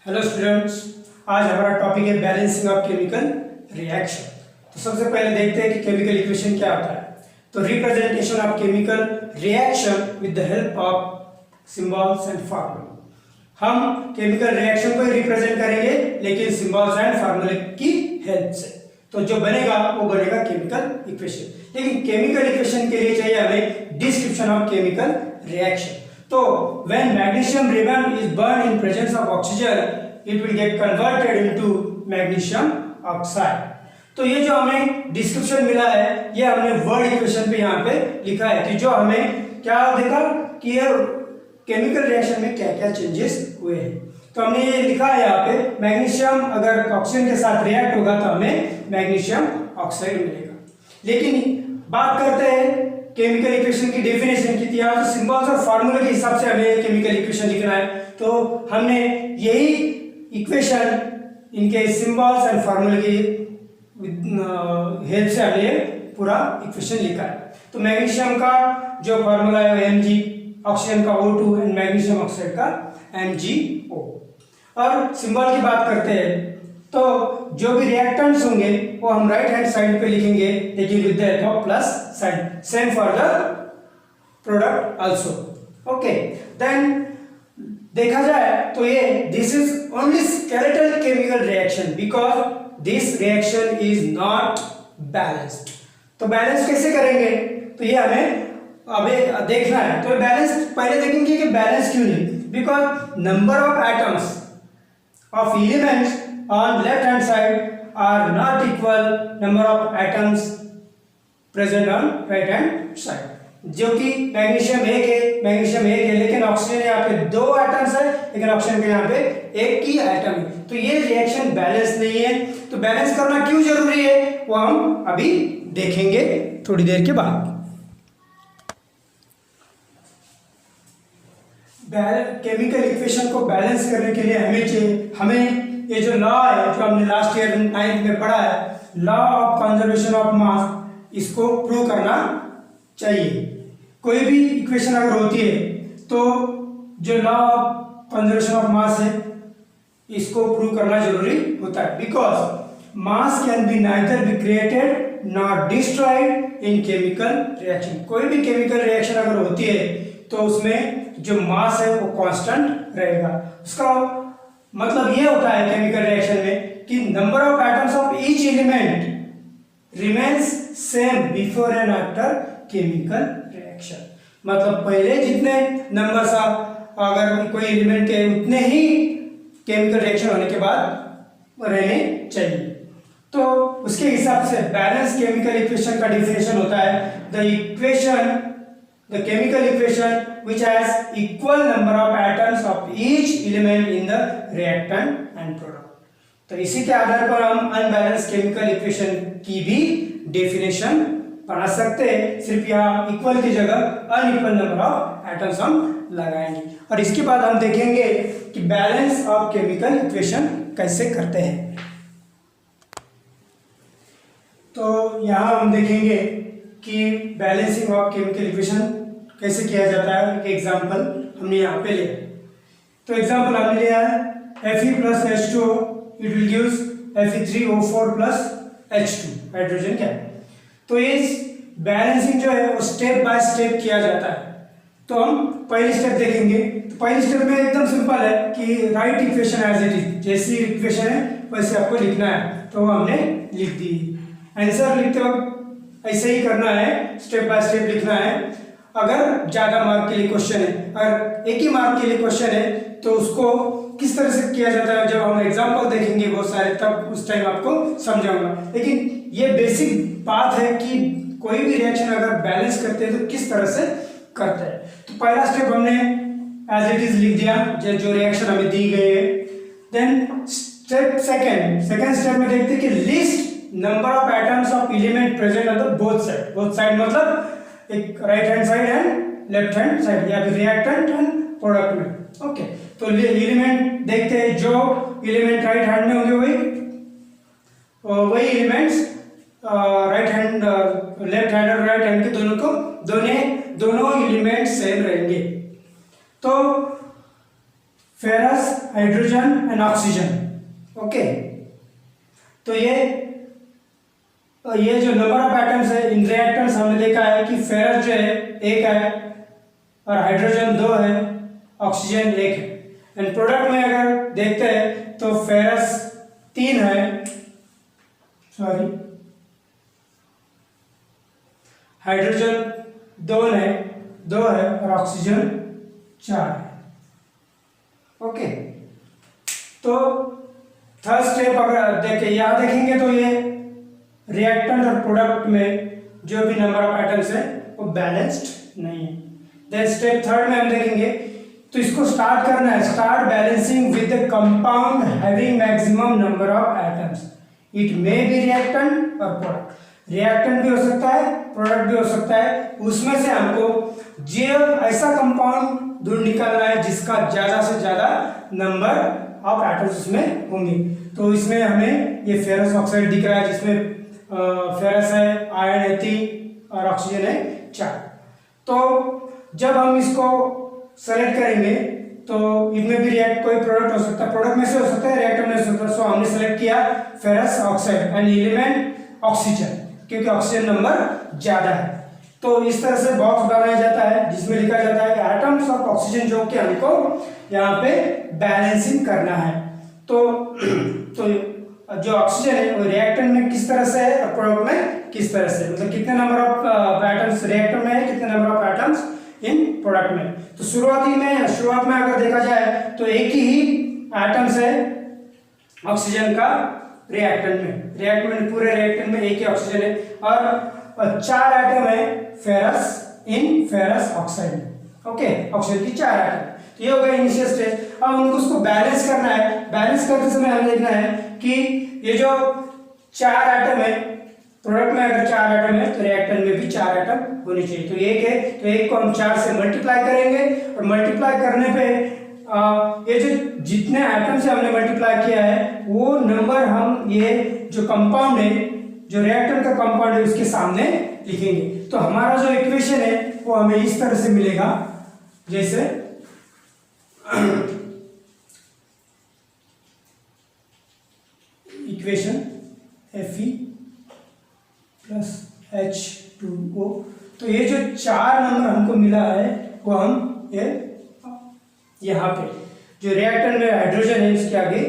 Hello students, आज हमारा topic है बैलेंसिंग ऑफ केमिकल रिएक्शन। तो सबसे पहले देखते हैं कि केमिकल इक्वेशन क्या होता है। तो representation of chemical reaction with the help of symbols and formula. हम केमिकल रिएक्शन को रिप्रेजेंट करेंगे लेकिन सिंबल्स एंड फार्मूले की हेल्प से। तो जो बनेगा वो बनेगा केमिकल इक्वेशन। लेकिन केमिकल इक्वेशन के लिए चाहिए हमें डिस्क्रिप्शन ऑफ केमिकल रिएक्शन। तो when magnesium ribbon is burned in presence of oxygen, it will get converted into magnesium oxide। तो ये जो हमें डिस्क्रिप्शन मिला है ये हमने वर्ड इक्वेशन पे यहाँ पे लिखा है कि जो हमें क्या देखा कि ये केमिकल रिएक्शन में क्या क्या चेंजेस हुए हैं। तो हमने ये लिखा है यहाँ पे मैग्नीशियम अगर ऑक्सीजन के साथ रिएक्ट होगा तो हमें मैग्नीशियम ऑक्साइड मिलेगा। लेकिन बात करते हैं केमिकल इक्वेशन की डेफिनेशन की थी, यहाँ तो सिंबल्स और फार्मूले के हिसाब से हमें केमिकल इक्वेशन लिखना है। तो हमने यही इक्वेशन इनके सिंबल्स एंड फार्मूले की हेल्प से हमने पूरा इक्वेशन लिखा है। तो मैग्नीशियम का जो फार्मूला है Mg, ऑक्सीजन का O2 एंड मैग्नीशियम ऑक्साइड का MgO। और सिंबल की बात करते हैं तो जो भी रिएक्टेंट्स होंगे वो हम राइट हैंड साइड पे लिखेंगे लेकिन with the help of plus sign. Same for the product also. Okay, then देखा जाए तो ये this is only skeletal chemical reaction because this reaction is not balanced. तो बैलेंस कैसे करेंगे तो ये हमें अभी देखना है। तो बैलेंस पहले देखेंगे कि बैलेंस क्यों नहीं, because number of atoms of elements on left hand side are not equal number of atoms present on right hand side। जो कि मैग्नीशियम एक है लेकिन ऑक्सीजन यहाँ पे 2 एटम्स है लेकिन ऑक्सीजन के यहाँ पे एक ही एटम है। तो ये रिएक्शन बैलेंस नहीं है। तो बैलेंस करना क्यों जरूरी है वो हम अभी देखेंगे थोड़ी देर के बाद। केमिकल इक्वेशन को बैलेंस करने के लिए हमें ये जो लॉ है जो हमने लास्ट ईयर 9th में पढ़ा है, law of conservation of mass, इसको प्रूव करना चाहिए। कोई भी इक्वेशन अगर होती है तो जो law of conservation of mass है इसको प्रूव करना जरूरी होता है। Because mass can be neither be created not destroyed in chemical reaction. कोई भी केमिकल रिएक्शन अगर होती है तो उसमें जो मास है वो कांस्टेंट रहेगा। उसका मतलब ये होता है केमिकल रिएक्शन में कि number of atoms of each element remains same before and after chemical reaction. मतलब पहले जितने नंबर्स अगर कोई एलिमेंट के उतने ही केमिकल रिएक्शन होने के बाद रहने चाहिए। तो उसके हिसाब से बैलेंस केमिकल इक्वेशन का डेफिनेशन होता है the chemical equation which has equal number of atoms of each element in the reactant and product। तो इसी के आधार पर हम अनबैलेंस केमिकल इक्वेशन की भी डेफिनेशन बना सकते हैं। सिर्फ यहाँ इक्वल की जगह अनइक्वल नंबर ऑफ एटम्स हम लगाएंगे। और इसके बाद हम देखेंगे कि बैलेंस ऑफ केमिकल इक्वेशन कैसे करते हैं। तो यहाँ हम देखेंगे कि बैलेंसिंग ऑफ केमिकल इक्वेशन कैसे किया जाता है। एक एग्जांपल हमने यहाँ पे लिया। तो एग्जांपल हमने लिया है Fe plus H2O, it will gives Fe3O4 plus H2 hydrogen क्या है। तो इस बैलेंसिंग जो है वो स्टेप बाय स्टेप किया जाता है। तो हम पहली स्टेप देखेंगे। तो पहली स्टेप में एकदम सिंपल है कि right equation as it is, जैसी इक्वेशन है वैसे आपको लिखना है। तो हमने लिख दी। आंसर लिखते वक्त ऐसे ही करना है, स्टेप बाय स्टेप लिखना है। अगर ज्यादा मार्क के लिए क्वेश्चन है, अगर एक ही मार्क के लिए क्वेश्चन है तो उसको किस तरह से किया जाता है जब हम एग्जांपल देखेंगे बहुत सारे तब उस टाइम आपको समझाऊंगा। लेकिन ये बेसिक बात है कि कोई भी रिएक्शन अगर बैलेंस करते हैं तो किस तरह से करते हैं। तो पहला स्टेप हमने एज इट इज लिख दिया जो रिएक्शन हमें दी गई है। देन स्टेप सेकेंड स्टेप में देखते हैं कि list number of atoms of element present on the both side मतलब एक right hand side and left hand side या फिर रिएक्टेंट एंड प्रोडक्ट में। ओके, तो एलिमेंट देखते हैं जो एलिमेंट राइट हैंड में होंगे वही elements right hand left hand और राइट हैंड के दोनों एलिमेंट सेम रहेंगे। तो ferrous, hydrogen and oxygen. Okay, तो ये जो नंबर ऑफ एटम्स है इन रिएक्टेंट्स हमने देखा है कि फेरस जो है 1 है और हाइड्रोजन 2 है, ऑक्सीजन 1 है। एंड प्रोडक्ट में अगर देखते हैं तो फेरस 3 है, सॉरी हाइड्रोजन 2 है और ऑक्सीजन 4 है। ओके, तो थर्ड स्टेप अगर देखें यहाँ देखेंगे तो ये रिएक्टेंट और प्रोडक्ट में जो भी नंबर ऑफ एटम्स है वो बैलेंस्ड नहीं है। देन स्टेप थर्ड में हम देखेंगे तो इसको स्टार्ट करना है, start balancing with the compound having maximum number of atoms. It may be reactant और प्रोडक्ट, रिएक्टेंट भी हो सकता है, प्रोडक्ट भी हो सकता है। उसमें से हमको जो ऐसा कंपाउंड ढूंढ निकालना है जिसका ज्यादा से ज्यादा नंबर ऑफ एटम्स उसमें होंगे। तो इसमें हमें ये फेरस ऑक्साइड दिख रहा है जिसमें फेरस है, आयरन है 3 और ऑक्सीजन है 4। तो जब हम इसको सेलेक्ट करेंगे तो इनमें भी रिएक्ट कोई प्रोडक्ट हो सकता है, प्रोडक्ट में से हो सकता है, रिएक्टर में से हो सकता है। सो हमने सेलेक्ट किया ferrous oxide and element oxygen, क्योंकि ऑक्सीजन नंबर ज्यादा है। तो इस तरह से बॉक्स बनाया जाता है जिसमें लिखा जाता है कि एटम्स ऑफ ऑक्सीजन जो कि हमको यहाँ पे बैलेंसिंग करना है। तो जो ऑक्सीजन है वो रिएक्टेंट में किस तरह से है और प्रोडक्ट में किस तरह से, मतलब कितने नंबर ऑफ एटम्स रिएक्टर में है, कितने number of atoms in product में। तो शुरुआत में अगर देखा जाए तो एक ही एटम्स है ऑक्सीजन का रिएक्टेंट में पूरे रिएक्टेंट में एक ही ऑक्सीजन है और 4 एटम है फेरस ऑक्साइड। ओके, ऑक्सीजन की 4 एटम। तो ये हो गया इनिशियल स्टेज। अब उनको उसको बैलेंस करना है। बैलेंस करते समय हमें देखना है कि ये जो 4 एटम है, प्रोडक्ट में अगर 4 एटम है तो रिएक्टेंट में भी 4 एटम होनी चाहिए। तो एक है तो एक को हम 4 से मल्टीप्लाई करेंगे और मल्टीप्लाई करने पे ये जो जितने एटम से हमने मल्टीप्लाई किया है वो नंबर हम ये जो कंपाउंड है, जो रिएक्टेंट का कंपाउंड है उसके सामने लिखेंगे। तो हमारा जो इक्वेशन है वो हमें इस तरह से मिलेगा, जैसे इक्वेशन Fe प्लस H2O। तो ये जो 4 नंबर हमको मिला है वो हम ये यहाँ पे जो रिएक्टेंट में हाइड्रोजन है इसके आगे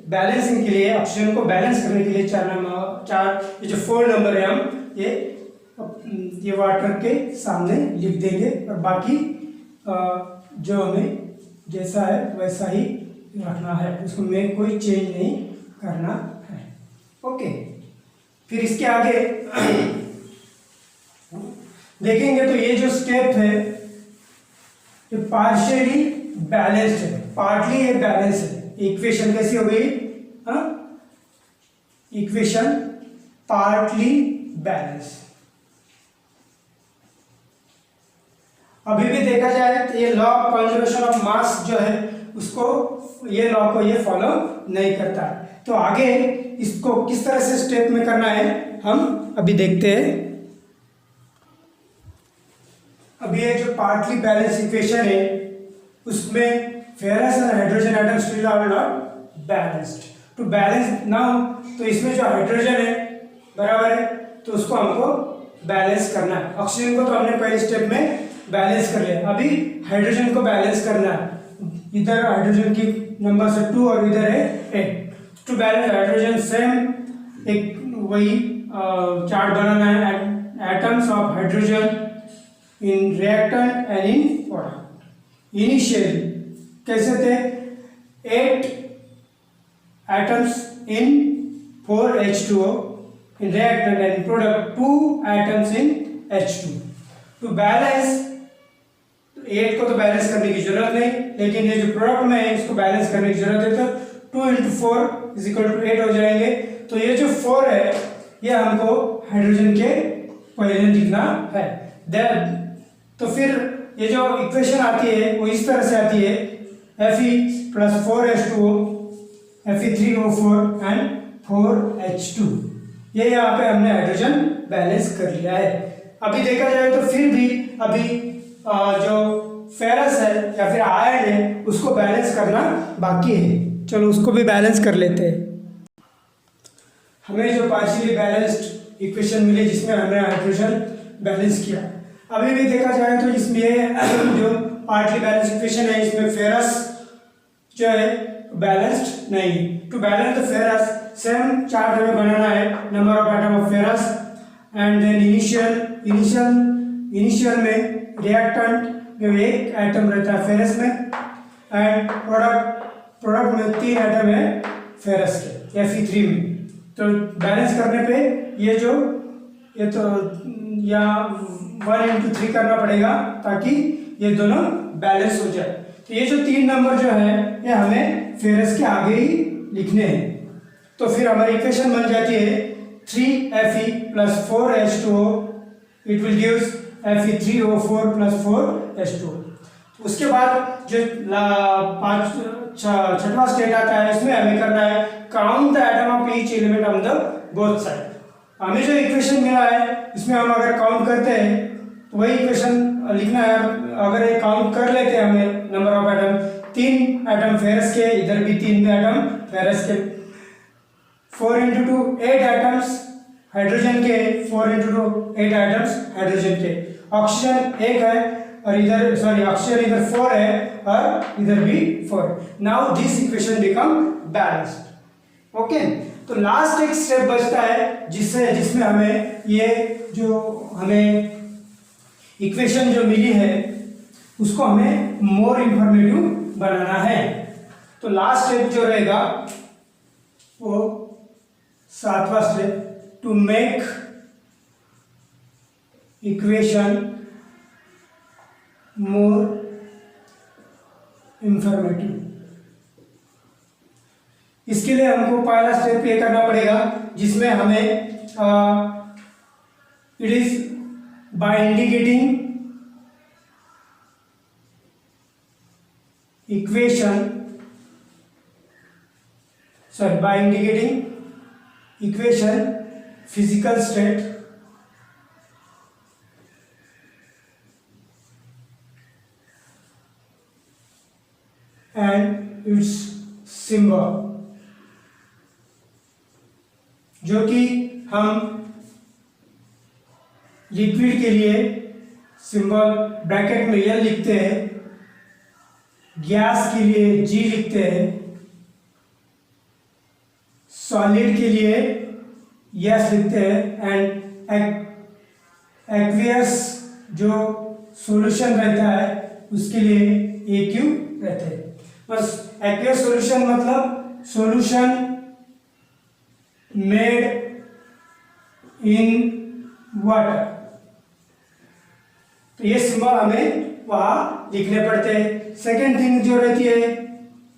बैलेंसिंग के लिए, ऑक्सीजन को बैलेंस करने के लिए 4 ये जो 4 नंबर है हम ये वाटर के सामने लिख देंगे और बाकी जो हमें जैसा है वैसा ही रखना है, उसको में कोई चेंज नहीं करना है। ओके, फिर इसके आगे देखेंगे तो ये जो स्टेप है ये पार्शियली बैलेंस्ड है, पार्टली ये बैलेंस है। इक्वेशन कैसी हो गई? Equation partly balance. अभी भी देखा जाए तो ये law of conservation of mass जो है उसको ये लॉ को ये फॉलो नहीं करता है। तो आगे इसको किस तरह से स्टेप में करना है हम अभी देखते हैं। अभी ये जो पार्टली बैलेंस इक्वेशन है उसमें फेरस और hydrogen atom still are not balanced. To balance now तो इसमें जो हाइड्रोजन है बराबर है तो उसको हमको बैलेंस करना है। ऑक्सीजन को तो हमने पहले स्टेप में बैलेंस कर लिया, अभी हाइड्रोजन को बैलेंस करना है। इधर हाइड्रोजन की नंबर से 2 और इधर है 8। टू बैलेंस हाइड्रोजन सेम एक वही चार्ट बनाना है, atoms of hydrogen in reactant and in product. Initially कैसे थे? 8 atoms in 4H2O in reactant and in product 2 atoms in H2। to balance 8 को तो बैलेंस करने की जरूरत नहीं, लेकिन ये जो प्रोडक्ट में है इसको बैलेंस करने की जरूरत है। तो 2 × 4 = 8 हो जाएंगे। तो ये जो 4 है ये हमको हाइड्रोजन के पहले लिखना है। तो फिर ये जो इक्वेशन आती है वो इस तरह से आती है Fe + 4H2O Fe3O4 and 4H2। ये यहाँ पे हमने हाइड्रोजन बैलेंस कर लिया है। अभी देखा जाए तो फिर भी अभी जो फेरस है या फिर आयरन है उसको बैलेंस करना बाकी है। चलो उसको भी बैलेंस कर लेते हैं। हमें जो पार्शियली बैलेंस्ड इक्वेशन मिली जिसमें हमने हाइड्रोजन बैलेंस किया, अभी भी देखा जाए तो इसमें जो पार्टली बैलेंस इक्वेशन है इसमें फेरस जो है बैलेंस्ड नहीं। To balance the ferrous same chart हमें बनाना है, number of atom of ferrous and then initial में रिएक्टेंट में एक एटम रहता है फेरस में एंड प्रोडक्ट में 3 एटम है फेरस के Fe3 में। तो बैलेंस करने पे ये तो यहाँ 1 × 3 करना पड़ेगा ताकि ये दोनों बैलेंस हो जाए। तो ये जो 3 नंबर जो है ये हमें फेरस के आगे ही लिखने हैं। तो फिर हमारी इक्वेशन बन जाती है 3Fe + 4H2O, it will gives Fe3O4 + 4H2O। उसके बाद जो छठवां स्टेट आता है इसमें हमें करना है count the atom of each element on the both side. हमें जो इक्वेशन मिला है इसमें हम अगर काउंट करते हैं तो वही इक्वेशन लिखना है। अगर ये काउंट कर लेते हैं हमें number of atom, 3 atom ferrous के, इधर भी 3 एटम फेरस के, 4 × 2 8 एटम्स हाइड्रोजन के, 4 × 2 8 एटम्स हाइड्रोजन के। ऑक्सीजन 1 है और इधर ऑक्सीजन इधर 4 है और इधर भी 4। Now this equation become balanced. Okay, तो लास्ट एक स्टेप बचता है जिसमें हमें ये जो हमें इक्वेशन जो मिली है उसको हमें मोर इंफॉर्मेटिव बनाना है। तो लास्ट स्टेप जो रहेगा वो 7वां step, to make equation more informative. इसके लिए हमको पहला स्टेप ये करना पड़ेगा जिसमें हमें it is by indicating equation physical state and it's symbol, जो कि हम लिक्विड के लिए सिंबल ब्रैकेट में L लिखते हैं, गैस के लिए G लिखते हैं, सॉलिड के लिए S लिखते हैं एंड एक्वियस जो सॉल्यूशन रहता है उसके लिए AQ रहते हैं। बस एक्वियस सॉल्यूशन मतलब सॉल्यूशन मेड इन वाटर। तो ये सिंबल हमें वहां लिखने पड़ते हैं। सेकेंड थिंग जो रहती है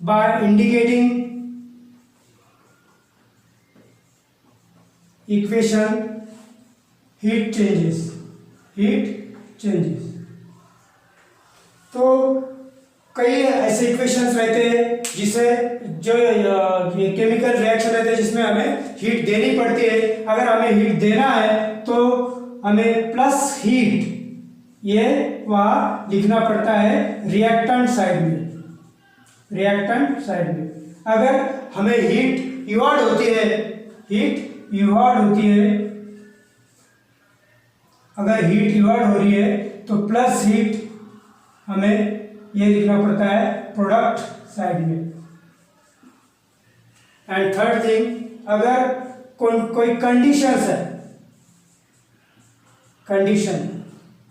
by indicating equation heat changes. तो कई ऐसे इक्वेशंस रहते हैं जिसे जो ये केमिकल रिएक्शन रहते हैं जिसमें हमें हीट देनी पड़ती है। अगर हमें हीट देना है तो हमें प्लस हीट ये वहाँ लिखना पड़ता है रिएक्टेंट साइड में। अगर हमें हीट इवार्ड होती है अगर हीट इवार्ड हो रही है तो प्लस हीट हमें ये लिखना पड़ता है प्रोडक्ट साइड में। एंड थर्ड थिंग, अगर कोई कंडीशन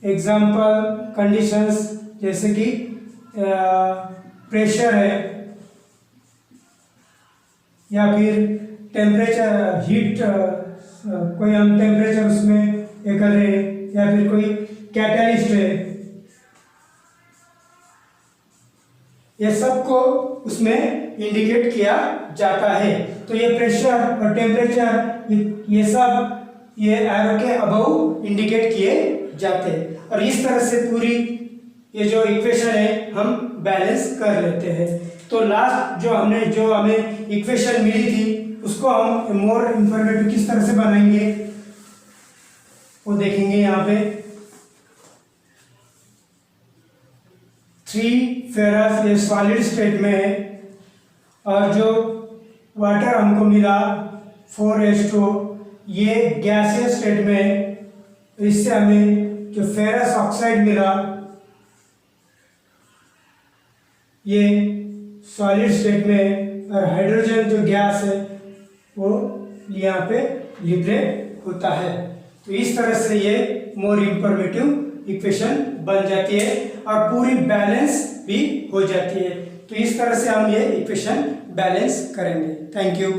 एग्जाम्पल कंडीशंस जैसे कि प्रेशर है या फिर टेम्परेचर हीट, कोई हम टेम्परेचर उसमें ये कर रहे हैं या फिर कोई कैटलिस्ट है, ये सबको उसमें इंडिकेट किया जाता है। तो ये प्रेशर और टेम्परेचर ये सब ये एरो के अबव इंडिकेट किए जाते हैं और इस तरह से पूरी ये जो इक्वेशन है हम बैलेंस कर लेते हैं। तो लास्ट जो हमें इक्वेशन मिली थी उसको हम मोर इंफॉर्मेटिव किस तरह से बनाएंगे वो देखेंगे यहाँ पे। 3 फेरस ये सॉलिड स्टेट में है और जो वाटर हमको मिला 4H2 ये गैसियस स्टेट में है। इससे हमें जो फेरस ऑक्साइड मिला ये सॉलिड स्टेट में और हाइड्रोजन जो गैस है वो यहाँ पे लिबरेट होता है। तो इस तरह से ये मोर इंफॉर्मेटिव इक्वेशन बन जाती है और पूरी बैलेंस भी हो जाती है। तो इस तरह से हम ये इक्वेशन बैलेंस करेंगे। Thank you.